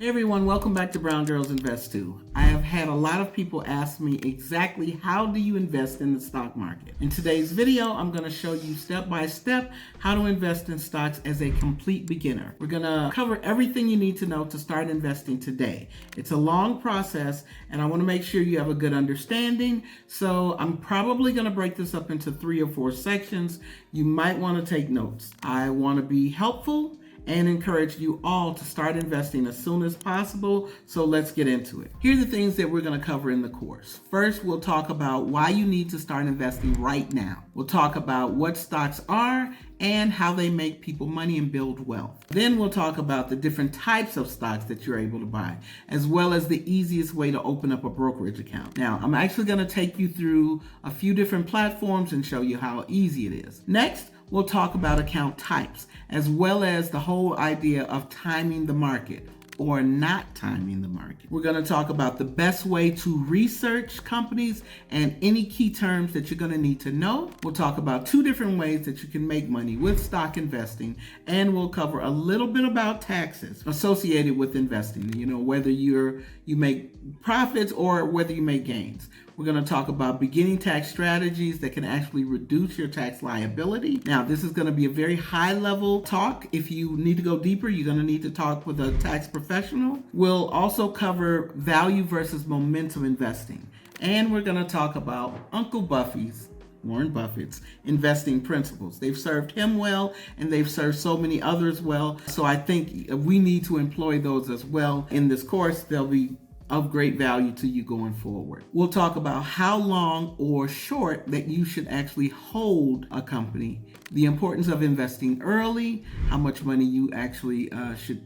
Hey everyone, welcome back to Brown Girls Invest Too. I have had a lot of people ask me exactly how do you invest in the stock market. In today's video, I'm going to show you step by step how to invest in stocks as a complete beginner. We're going to cover everything you need to know to start investing today. It's a long process and I want to make sure you have a good understanding. So I'm probably going to break this up into 3 or 4 sections. You might want to take notes. I want to be helpful and encourage you all to start investing as soon as possible. So let's get into it. Here are the things that we're going to cover in the course. First, we'll talk about why you need to start investing right now. We'll talk about what stocks are and how they make people money and build wealth. Then we'll talk about the different types of stocks that you're able to buy, as well as the easiest way to open up a brokerage account. Now, I'm actually going to take you through a few different platforms and show you how easy it is. Next, we'll talk about account types, as well as the whole idea of timing the market or not timing the market. We're going to talk about the best way to research companies and any key terms that you're going to need to know. We'll talk about 2 different ways that you can make money with stock investing, and we'll cover a little bit about taxes associated with investing, whether you make profits or whether you make gains. We're going to talk about beginning tax strategies that can actually reduce your tax liability. Now, this is going to be a very high level talk. If you need to go deeper, you're going to need to talk with a tax professional. We'll also cover value versus momentum investing. And we're going to talk about Uncle Warren Buffett's investing principles. They've served him well, and they've served so many others well. So I think we need to employ those as well in this course. They'll be of great value to you going forward. We'll talk about how long or short that you should actually hold a company, the importance of investing early, how much money you actually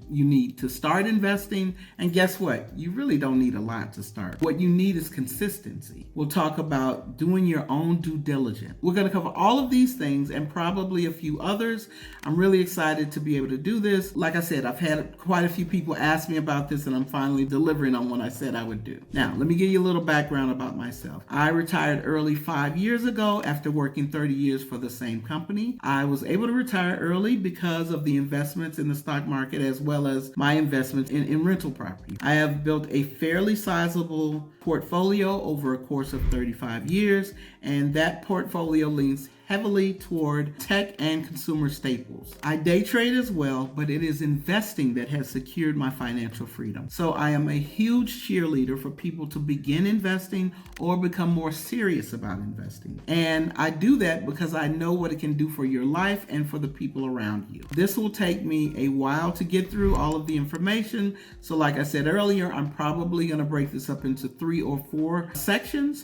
you need to start investing, and guess what? You really don't need a lot to start. What you need is consistency. We'll talk about doing your own due diligence. We're going to cover all of these things and probably a few others. I'm really excited to be able to do this. Like I said, I've had quite a few people ask me about this, and I'm finally delivering on what I said I would do. Now, let me give you a little background about myself. I retired early 5 years ago after working 30 years for the same company. I was able to retire early because of the investments in the stock market as well as my investments in rental property. I have built a fairly sizable portfolio over a course of 35 years, and that portfolio leans heavily toward tech and consumer staples. I day trade as well, but it is investing that has secured my financial freedom. So I am a huge cheerleader for people to begin investing or become more serious about investing. And I do that because I know what it can do for your life and for the people around you. This will take me a while to get through all of the information. So like I said earlier, I'm probably going to break this up into 3 or 4 sections.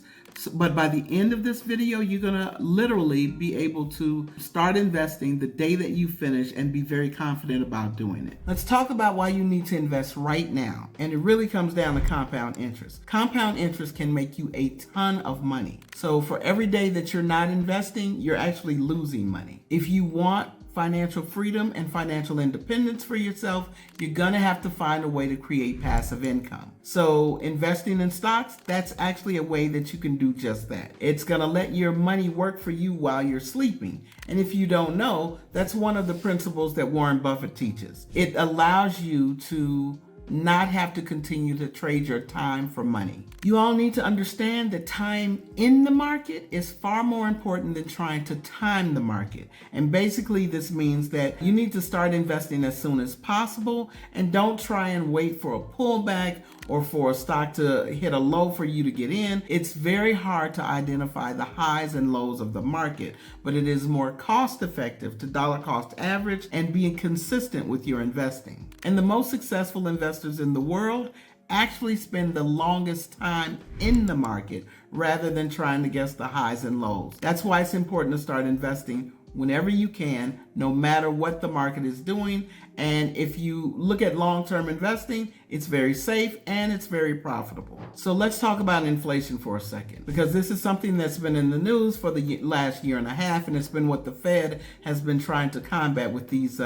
But by the end of this video, you're going to literally be able to start investing the day that you finish and be very confident about doing it. Let's talk about why you need to invest right now. And it really comes down to compound interest. Compound interest can make you a ton of money. So for every day that you're not investing, you're actually losing money. If you want financial freedom and financial independence for yourself, you're gonna have to find a way to create passive income. So investing in stocks, that's actually a way that you can do just that. It's gonna let your money work for you while you're sleeping. And if you don't know, that's one of the principles that Warren Buffett teaches. It allows you to not have to continue to trade your time for money. You all need to understand that time in the market is far more important than trying to time the market. And basically this means that you need to start investing as soon as possible and don't try and wait for a pullback or for a stock to hit a low for you to get in. It's very hard to identify the highs and lows of the market, but it is more cost effective to dollar cost average and being consistent with your investing. And the most successful investors in the world actually spend the longest time in the market rather than trying to guess the highs and lows. That's why it's important to start investing whenever you can, no matter what the market is doing. And if you look at long-term investing, it's very safe and it's very profitable. So let's talk about inflation for a second, because this is something that's been in the news for the last year and a half, and it's been what the Fed has been trying to combat with these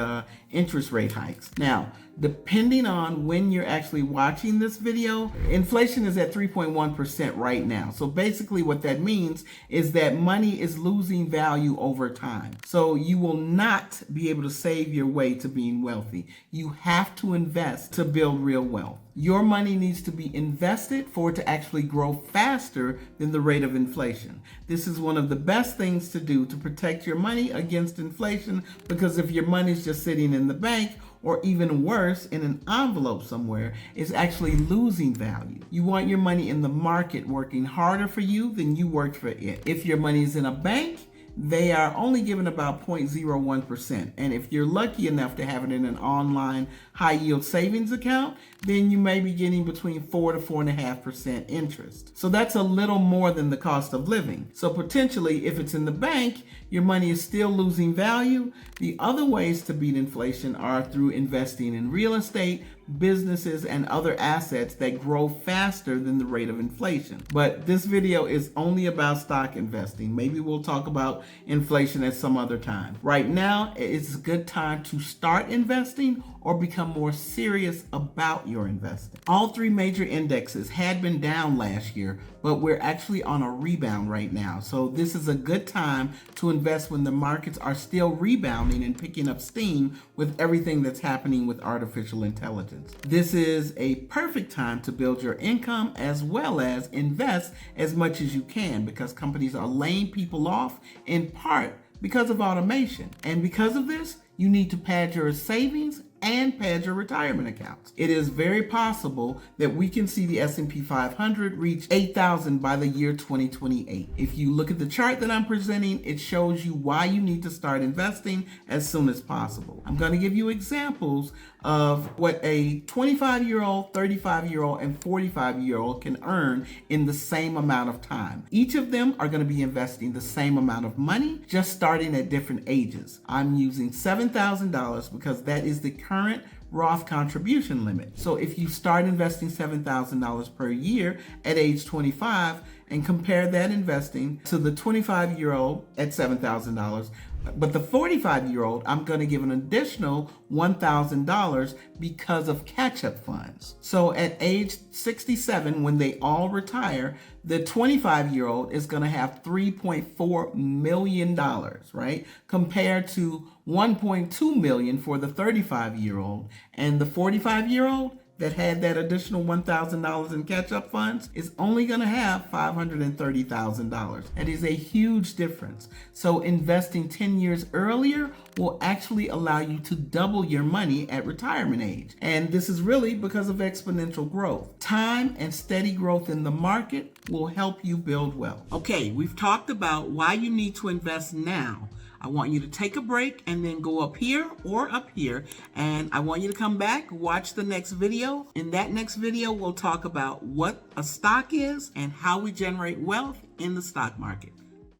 interest rate hikes. Now, depending on when you're actually watching this video, inflation is at 3.1% right now. So basically what that means is that money is losing value over time. So you will not be able to save your way to being wealthy. wealthy. You have to invest to build real wealth. Your money needs to be invested for it to actually grow faster than the rate of inflation. This is one of the best things to do to protect your money against inflation, because if your money is just sitting in the bank, or even worse, in an envelope somewhere, it's actually losing value. You want your money in the market working harder for you than you worked for it. If your money is in a bank, they are only giving about 0.01%. And if you're lucky enough to have it in an online high yield savings account, then you may be getting between 4 to 4.5% interest. So that's a little more than the cost of living. So potentially, if it's in the bank, your money is still losing value. The other ways to beat inflation are through investing in real estate, businesses, and other assets that grow faster than the rate of inflation. But this video is only about stock investing. Maybe we'll talk about inflation at some other time. Right now, it's a good time to start investing or become more serious about your investing. All three major indexes had been down last year, but we're actually on a rebound right now. So this is a good time to invest when the markets are still rebounding and picking up steam with everything that's happening with artificial intelligence. This is a perfect time to build your income as well as invest as much as you can, because companies are laying people off in part because of automation. And because of this, you need to pad your savings and pad your retirement accounts. It is very possible that we can see the S&P 500 reach 8,000 by the year 2028. If you look at the chart that I'm presenting, it shows you why you need to start investing as soon as possible. I'm going to give you examples of what a 25-year-old, 35-year-old, and 45-year-old can earn in the same amount of time. Each of them are going to be investing the same amount of money, just starting at different ages. I'm using $7,000 because that is the current Roth contribution limit. So if you start investing $7,000 per year at age 25 and compare that investing to the 25-year-old at $7,000, but the 45-year-old, I'm going to give an additional $1,000 because of catch-up funds. So at age 67, when they all retire, the 25-year-old is going to have $3.4 million, right? Compared to $1.2 million for the 35-year-old. And the 45-year-old that had that additional $1,000 in catch-up funds is only going to have $530,000. That is a huge difference. So investing 10 years earlier will actually allow you to double your money at retirement age. And this is really because of exponential growth. Time and steady growth in the market will help you build wealth. Okay, we've talked about why you need to invest now. I want you to take a break and then go up here or up here. And I want you to come back, watch the next video. In that next video, we'll talk about what a stock is and how we generate wealth in the stock market.